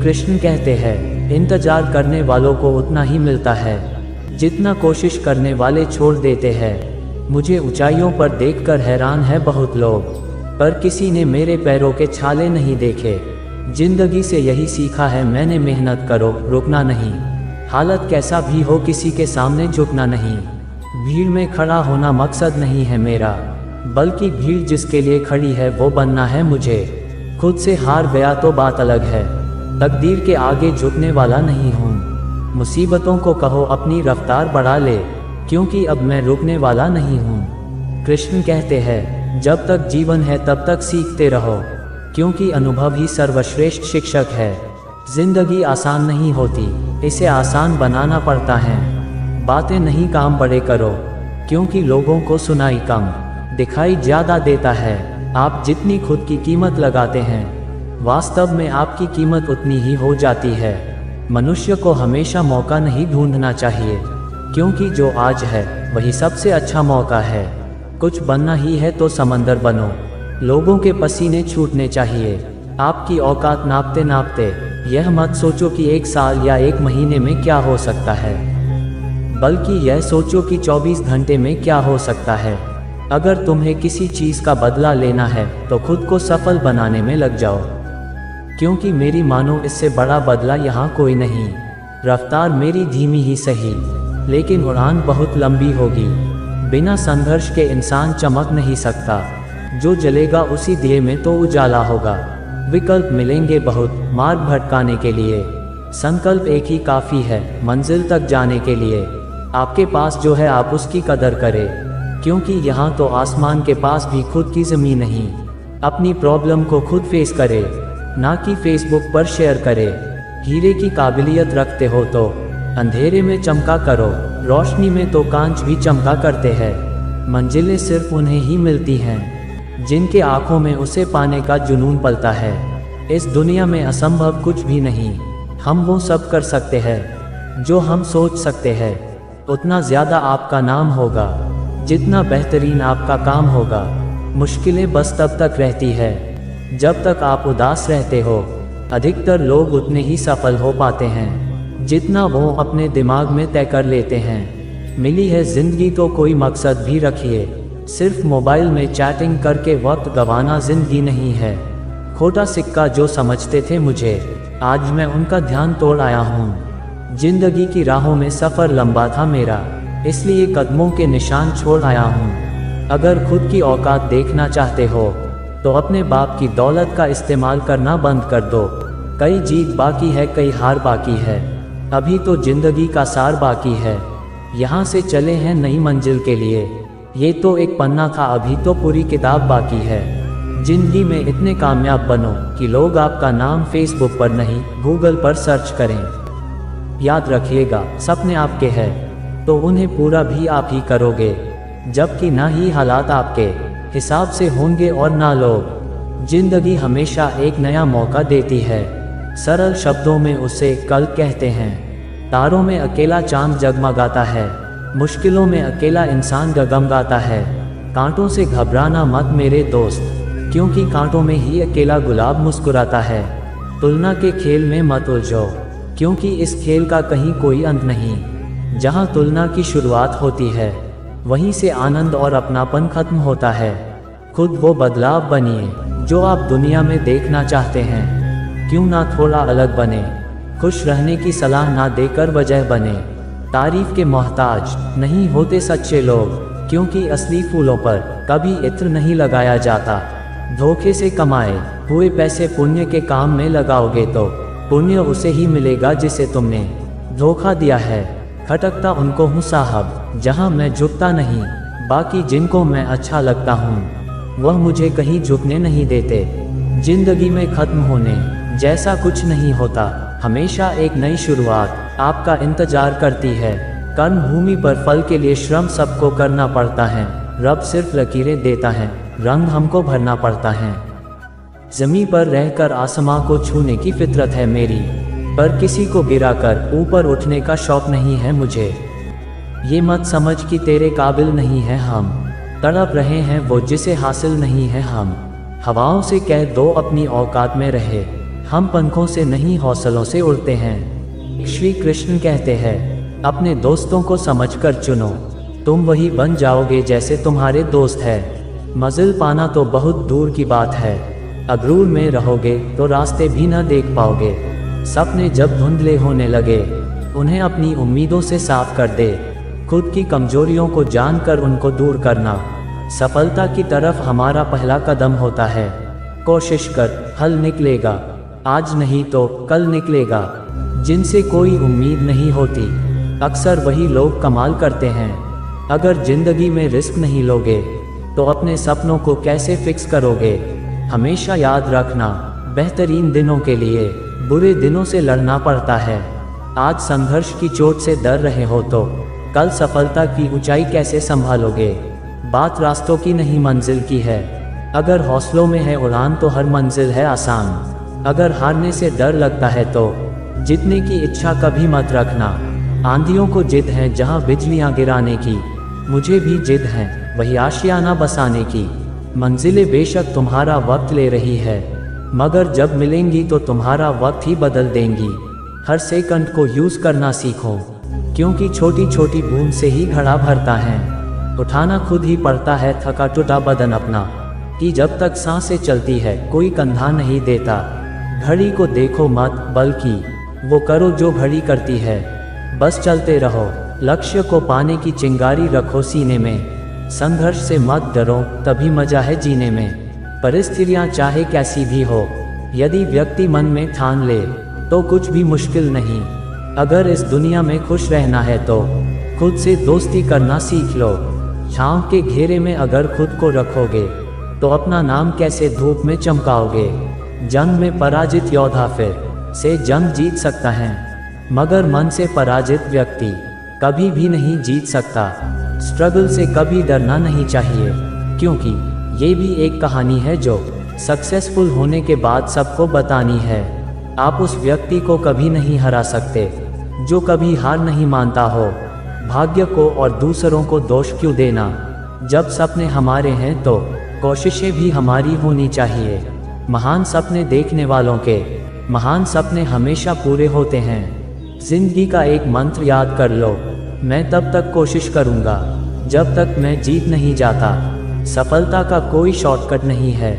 कृष्ण कहते हैं, इंतजार करने वालों को उतना ही मिलता है जितना कोशिश करने वाले छोड़ देते हैं। मुझे ऊंचाइयों पर देखकर हैरान है बहुत लोग, पर किसी ने मेरे पैरों के छाले नहीं देखे। जिंदगी से यही सीखा है मैंने, मेहनत करो, रुकना नहीं। हालत कैसा भी हो किसी के सामने झुकना नहीं। भीड़ में खड़ा होना मकसद नहीं है मेरा, बल्कि भीड़ जिसके लिए खड़ी है वो बनना है मुझे। खुद से हार गया तो बात अलग है, तकदीर के आगे झुकने वाला नहीं हूँ। मुसीबतों को कहो अपनी रफ्तार बढ़ा ले, क्योंकि अब मैं रुकने वाला नहीं हूँ। कृष्ण कहते हैं, जब तक जीवन है तब तक सीखते रहो, क्योंकि अनुभव ही सर्वश्रेष्ठ शिक्षक है। जिंदगी आसान नहीं होती, इसे आसान बनाना पड़ता है। बातें नहीं काम बड़े करो, क्योंकि लोगों को सुनाई कम, दिखाई ज़्यादा देता है। आप जितनी खुद की कीमत लगाते हैं, वास्तव में आपकी कीमत उतनी ही हो जाती है। मनुष्य को हमेशा मौका नहीं ढूंढना चाहिए, क्योंकि जो आज है वही सबसे अच्छा मौका है। कुछ बनना ही है तो समंदर बनो। लोगों के पसीने छूटने चाहिए। आपकी औकात नापते नापते यह मत सोचो कि 1 साल या 1 महीने में क्या हो सकता है, बल्कि यह सोचो कि 24 घंटे में क्या हो सकता है। अगर तुम्हें किसी चीज़ का बदला लेना है तो खुद को सफल बनाने में लग जाओ, क्योंकि मेरी मानो इससे बड़ा बदला यहाँ कोई नहीं। रफ्तार मेरी धीमी ही सही, लेकिन उड़ान बहुत लंबी होगी। बिना संघर्ष के इंसान चमक नहीं सकता। जो जलेगा उसी दिए में तो उजाला होगा। विकल्प मिलेंगे बहुत मार्ग भटकाने के लिए, संकल्प एक ही काफ़ी है मंजिल तक जाने के लिए। आपके पास जो है आप उसकी कदर करें, क्योंकि यहाँ तो आसमान के पास भी खुद की ज़मीन नहीं। अपनी प्रॉब्लम को खुद फेस करे, ना कि फेसबुक पर शेयर करे। हीरे की काबिलियत रखते हो तो अंधेरे में चमका करो, रोशनी में तो कांच भी चमका करते हैं। मंजिलें सिर्फ उन्हें ही मिलती हैं जिनके आंखों में उसे पाने का जुनून पलता है। इस दुनिया में असंभव कुछ भी नहीं। हम वो सब कर सकते हैं जो हम सोच सकते हैं। उतना ज़्यादा आपका नाम होगा जितना बेहतरीन आपका काम होगा। मुश्किलें बस तब तक रहती है जब तक आप उदास रहते हो। अधिकतर लोग उतने ही सफल हो पाते हैं जितना वो अपने दिमाग में तय कर लेते हैं। मिली है जिंदगी तो कोई मकसद भी रखिए। सिर्फ मोबाइल में चैटिंग करके वक्त गंवाना जिंदगी नहीं है। खोटा सिक्का जो समझते थे मुझे, आज मैं उनका ध्यान तोड़ आया हूँ। जिंदगी की राहों में सफ़र लंबा था मेरा, इसलिए कदमों के निशान छोड़ आया हूँ। अगर खुद की औकात देखना चाहते हो तो अपने बाप की दौलत का इस्तेमाल करना बंद कर दो। कई जीत बाकी है, कई हार बाकी है, अभी तो जिंदगी का सार बाकी है। यहाँ से चले हैं नई मंजिल के लिए, ये तो एक पन्ना था, अभी तो पूरी किताब बाकी है। जिंदगी में इतने कामयाब बनो कि लोग आपका नाम फेसबुक पर नहीं गूगल पर सर्च करें। याद रखिएगा, सपने आपके हैं तो उन्हें पूरा भी आप ही करोगे, जबकि ना ही हालात आपके हिसाब से होंगे और ना लोग। जिंदगी हमेशा एक नया मौका देती है। सरल शब्दों में उसे कल कहते हैं। तारों में अकेला चांद जगमगाता है, मुश्किलों में अकेला इंसान गगमगाता है। कांटों से घबराना मत मेरे दोस्त, क्योंकि कांटों में ही अकेला गुलाब मुस्कुराता है। तुलना के खेल में मत उलझो, क्योंकि इस खेल का कहीं कोई अंत नहीं। जहाँ तुलना की शुरुआत होती है वहीं से आनंद और अपनापन खत्म होता है। खुद वो बदलाव बनिए जो आप दुनिया में देखना चाहते हैं। क्यों ना थोड़ा अलग बने, खुश रहने की सलाह ना देकर वजह बने। तारीफ के मोहताज नहीं होते सच्चे लोग, क्योंकि असली फूलों पर कभी इत्र नहीं लगाया जाता। धोखे से कमाए हुए पैसे पुण्य के काम में लगाओगे तो पुण्य उसे ही मिलेगा जिसे तुमने धोखा दिया है। खटकता उनको हूँ साहब जहाँ मैं झुकता नहीं, बाकी जिनको मैं अच्छा लगता हूँ वह मुझे कहीं झुकने नहीं देते। जिंदगी में खत्म होने जैसा कुछ नहीं होता, हमेशा एक नई शुरुआत आपका इंतजार करती है। कर्म भूमि पर फल के लिए श्रम सबको करना पड़ता है। रब सिर्फ लकीरें देता है, रंग हमको भरना पड़ता है। ज़मीं पर रहकर आसमां को छूने की फितरत है मेरी, पर किसी को गिराकर ऊपर उठने का शौक नहीं है मुझे। ये मत समझ कि तेरे काबिल नहीं है हम, तड़प रहे हैं वो जिसे हासिल नहीं है हम। हवाओं से कह दो अपनी औकात में रहे, हम पंखों से नहीं हौसलों से उड़ते हैं। श्री कृष्ण कहते हैं, अपने दोस्तों को समझकर चुनो, तुम वही बन जाओगे जैसे तुम्हारे दोस्त है। मंजिल पाना तो बहुत दूर की बात है, अगरूर में रहोगे तो रास्ते भी न देख पाओगे। सपने जब धुंधले होने लगे, उन्हें अपनी उम्मीदों से साफ कर दे। खुद की कमजोरियों को जानकर उनको दूर करना सफलता की तरफ हमारा पहला कदम होता है। कोशिश कर, हल निकलेगा, आज नहीं तो कल निकलेगा। जिनसे कोई उम्मीद नहीं होती, अक्सर वही लोग कमाल करते हैं। अगर जिंदगी में रिस्क नहीं लोगे तो अपने सपनों को कैसे फिक्स करोगे। हमेशा याद रखना, बेहतरीन दिनों के लिए बुरे दिनों से लड़ना पड़ता है। आज संघर्ष की चोट से डर रहे हो तो कल सफलता की ऊंचाई कैसे संभालोगे। बात रास्तों की नहीं मंजिल की है। अगर हौसलों में है उड़ान तो हर मंजिल है आसान। अगर हारने से डर लगता है तो जीतने की इच्छा कभी मत रखना। आंधियों को जिद है जहां बिजलियां गिराने की, मुझे भी जिद है वही आशियाना बसाने की। मंजिलें बेशक तुम्हारा वक्त ले रही है, मगर जब मिलेंगी तो तुम्हारा वक्त ही बदल देंगी। हर सेकंड को यूज करना सीखो, क्योंकि छोटी छोटी बूंद से ही घड़ा भरता है। उठाना खुद ही पड़ता है थका टूटा बदन अपना, कि जब तक सांसें चलती है कोई कंधा नहीं देता। घड़ी को देखो मत, बल्कि वो करो जो घड़ी करती है। बस चलते रहो, लक्ष्य को पाने की चिंगारी रखो सीने में। संघर्ष से मत डरो, तभी मजा है जीने में। परिस्थितियां चाहे कैसी भी हो, यदि व्यक्ति मन में ठान ले तो कुछ भी मुश्किल नहीं। अगर इस दुनिया में खुश रहना है तो खुद से दोस्ती करना सीख लो। छांव के घेरे में अगर खुद को रखोगे तो अपना नाम कैसे धूप में चमकाओगे। जंग में पराजित योद्धा फिर से जंग जीत सकता है, मगर मन से पराजित व्यक्ति कभी भी नहीं जीत सकता। स्ट्रगल से कभी डरना नहीं चाहिए, क्योंकि ये भी एक कहानी है जो सक्सेसफुल होने के बाद सबको बतानी है। आप उस व्यक्ति को कभी नहीं हरा सकते जो कभी हार नहीं मानता हो। भाग्य को और दूसरों को दोष क्यों देना। जब सपने हमारे हैं तो कोशिशें भी हमारी होनी चाहिए। महान सपने देखने वालों के महान सपने हमेशा पूरे होते हैं। जिंदगी का एक मंत्र याद कर लो, मैं तब तक कोशिश करूंगा जब तक मैं जीत नहीं जाता। सफलता का कोई शॉर्टकट नहीं है,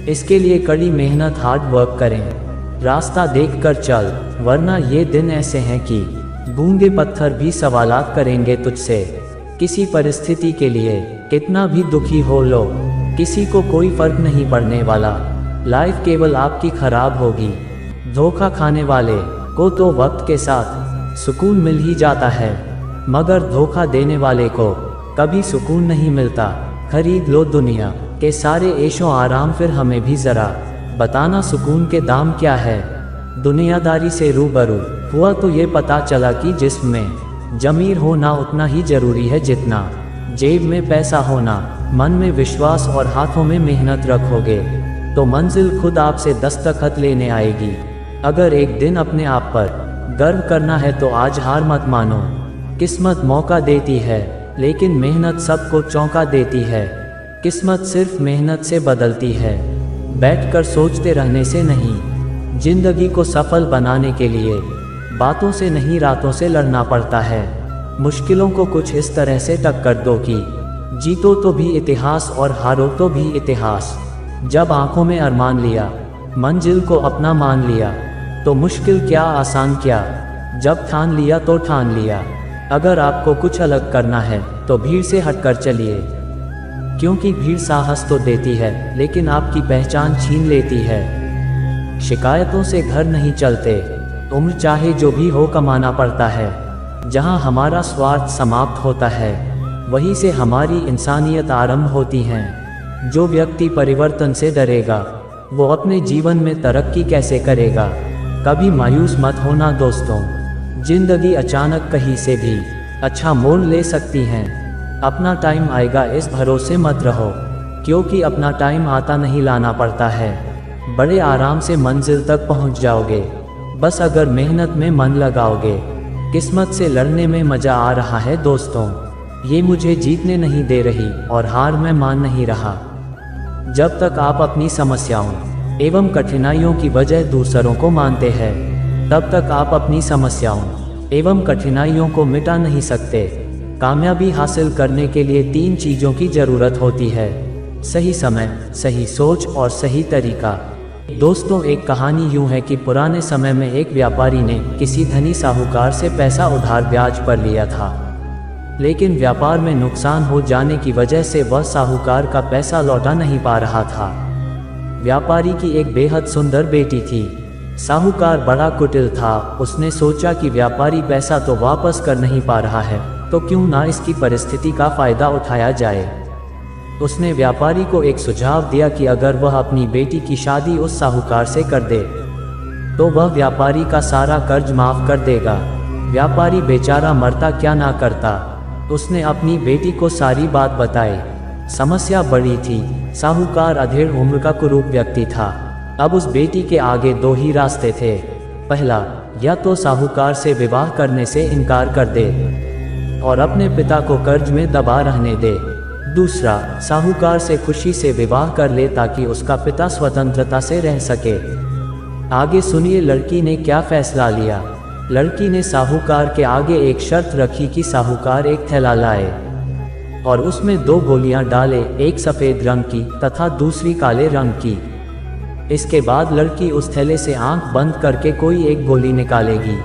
इसके लिए कड़ी मेहनत हार्ड वर्क करें। रास्ता देखकर चल, वरना ये दिन ऐसे हैं कि गूंगे पत्थर भी सवालात करेंगे तुझसे। किसी परिस्थिति के लिए कितना भी दुखी हो लो, किसी को कोई फर्क नहीं पड़ने वाला। लाइफ केवल आपकी खराब होगी। धोखा खाने वाले को तो वक्त के साथ सुकून मिल ही जाता है, मगर धोखा देने वाले को कभी सुकून नहीं मिलता। खरीद लो दुनिया के सारे ऐशो आराम, फिर हमें भी जरा बताना सुकून के दाम क्या है। दुनियादारी से रूबरू हुआ तो ये पता चला कि जिस्म में जमीर होना उतना ही जरूरी है जितना जेब में पैसा होना। मन में विश्वास और हाथों में मेहनत रखोगे तो मंजिल खुद आपसे दस्तखत लेने आएगी। अगर एक दिन अपने आप पर गर्व करना है तो आज हार मत मानो। किस्मत मौका देती है, लेकिन मेहनत सबको चौंका देती है। किस्मत सिर्फ मेहनत से बदलती है, बैठकर सोचते रहने से नहीं। जिंदगी को सफल बनाने के लिए बातों से नहीं रातों से लड़ना पड़ता है। मुश्किलों को कुछ इस तरह से टक्कर दो कि जीतो तो भी इतिहास और हारो तो भी इतिहास। जब आंखों में अरमान लिया, मंजिल को अपना मान लिया, तो मुश्किल क्या आसान क्या। जब ठान लिया तो ठान लिया। अगर आपको कुछ अलग करना है तो भीड़ से हटकर चलिए, क्योंकि भीड़ साहस तो देती है लेकिन आपकी पहचान छीन लेती है। शिकायतों से घर नहीं चलते, उम्र चाहे जो भी हो कमाना पड़ता है। जहां हमारा स्वार्थ समाप्त होता है, वहीं से हमारी इंसानियत आरंभ होती है। जो व्यक्ति परिवर्तन से डरेगा वो अपने जीवन में तरक्की कैसे करेगा। कभी मायूस मत होना दोस्तों, जिंदगी अचानक कहीं से भी अच्छा मोड़ ले सकती है। अपना टाइम आएगा इस भरोसे मत रहो, क्योंकि अपना टाइम आता नहीं लाना पड़ता है। बड़े आराम से मंजिल तक पहुंच जाओगे, बस अगर मेहनत में मन लगाओगे। किस्मत से लड़ने में मजा आ रहा है दोस्तों, ये मुझे जीतने नहीं दे रही और हार मैं मान नहीं रहा। जब तक आप अपनी समस्याओं एवं कठिनाइयों की वजह दूसरों को मानते हैं, तब तक आप अपनी समस्याओं एवं कठिनाइयों को मिटा नहीं सकते। कामयाबी हासिल करने के लिए 3 चीज़ों की ज़रूरत होती है: सही समय, सही सोच और सही तरीका। दोस्तों, एक कहानी यूँ है कि पुराने समय में एक व्यापारी ने किसी धनी साहूकार से पैसा उधार ब्याज पर लिया था, लेकिन व्यापार में नुकसान हो जाने की वजह से वह साहूकार का पैसा लौटा नहीं पा रहा था। व्यापारी की एक बेहद सुंदर बेटी थी। साहूकार बड़ा कुटिल था। उसने सोचा कि व्यापारी पैसा तो वापस कर नहीं पा रहा है, तो क्यों ना इसकी परिस्थिति का फायदा उठाया जाए। उसने व्यापारी को एक सुझाव दिया कि अगर वह अपनी बेटी की शादी उस साहूकार से कर दे तो वह व्यापारी का सारा कर्ज माफ कर देगा। व्यापारी बेचारा मरता क्या ना करता। उसने अपनी बेटी को सारी बात बताई। समस्या बड़ी थी। साहूकार अधेड़ उम्र का कुरूप व्यक्ति था। अब उस बेटी के आगे 2 ही रास्ते थे। पहला, या तो साहूकार से विवाह करने से इनकार कर दे और अपने पिता को कर्ज में दबा रहने दे। दूसरा, साहूकार से खुशी से विवाह कर ले ताकि उसका पिता स्वतंत्रता से रह सके। आगे सुनिए लड़की ने क्या फैसला लिया। लड़की ने साहूकार के आगे एक शर्त रखी कि साहूकार एक थैला लाए और उसमें 2 गोलियां डाले, एक सफ़ेद रंग की तथा दूसरी काले रंग की। इसके बाद लड़की उस थैले से आंख बंद करके कोई एक गोली निकालेगी।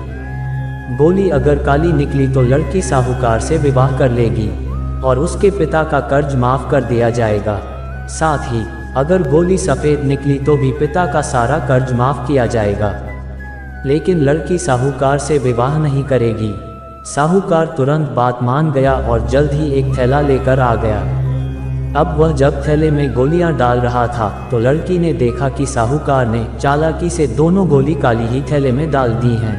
गोली अगर काली निकली तो लड़की साहूकार से विवाह कर लेगी और उसके पिता का कर्ज माफ कर दिया जाएगा। साथ ही अगर गोली सफ़ेद निकली तो भी पिता का सारा कर्ज माफ किया जाएगा। लेकिन लड़की साहूकार से विवाह नहीं करेगी। साहूकार तुरंत बात मान गया और जल्द ही एक थैला लेकर आ गया। अब वह जब थैले में गोलियां डाल रहा था तो लड़की ने देखा कि साहूकार ने चालाकी से दोनों गोली काली ही थैले में डाल दी हैं।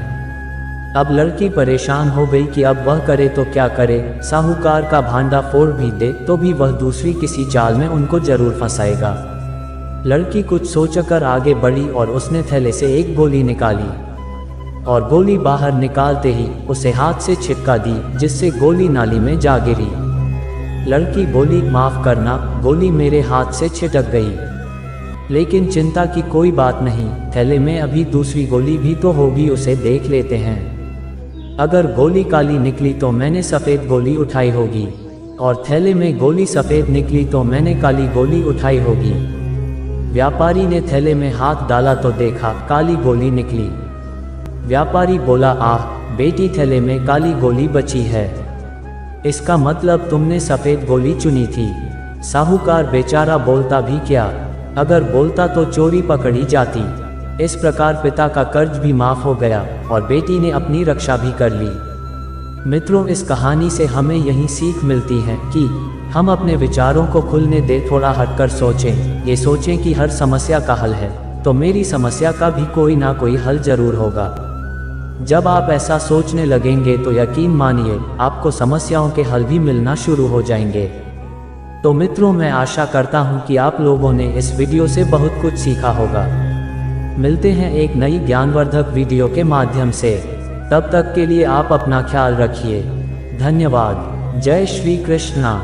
अब लड़की परेशान हो गई कि अब वह करे तो क्या करे। साहूकार का भांडा फोड़ भी दे तो भी वह दूसरी किसी चाल में उनको जरूर फंसाएगा। लड़की कुछ सोचकर आगे बढ़ी और उसने थैले से एक गोली निकाली और गोली बाहर निकालते ही उसे हाथ से छिटका दी, जिससे गोली नाली में जा गिरी। लड़की बोली, माफ़ करना, गोली मेरे हाथ से छिटक गई। लेकिन चिंता की कोई बात नहीं, थैले में अभी दूसरी गोली भी तो होगी, उसे देख लेते हैं। अगर गोली काली निकली तो मैंने सफ़ेद गोली उठाई होगी और थैले में गोली सफ़ेद निकली तो मैंने काली गोली उठाई होगी। व्यापारी ने थैले में हाथ डाला तो देखा काली गोली निकली। व्यापारी बोला, आह बेटी, थैले में काली गोली बची है। इसका मतलब तुमने सफ़ेद गोली चुनी थी। साहूकार बेचारा बोलता भी क्या, अगर बोलता तो चोरी पकड़ी जाती। इस प्रकार पिता का कर्ज भी माफ़ हो गया और बेटी ने अपनी रक्षा भी कर ली। मित्रों, इस कहानी से हमें यही सीख मिलती है कि हम अपने विचारों को खुलने दे, थोड़ा हटकर सोचें। ये सोचें कि हर समस्या का हल है तो मेरी समस्या का भी कोई ना कोई हल जरूर होगा। जब आप ऐसा सोचने लगेंगे तो यकीन मानिए आपको समस्याओं के हल भी मिलना शुरू हो जाएंगे। तो मित्रों, मैं आशा करता हूँ कि आप लोगों ने इस वीडियो से बहुत कुछ सीखा होगा। मिलते हैं एक नई ज्ञानवर्धक वीडियो के माध्यम से। तब तक के लिए आप अपना ख्याल रखिए। धन्यवाद। जय श्री कृष्णा।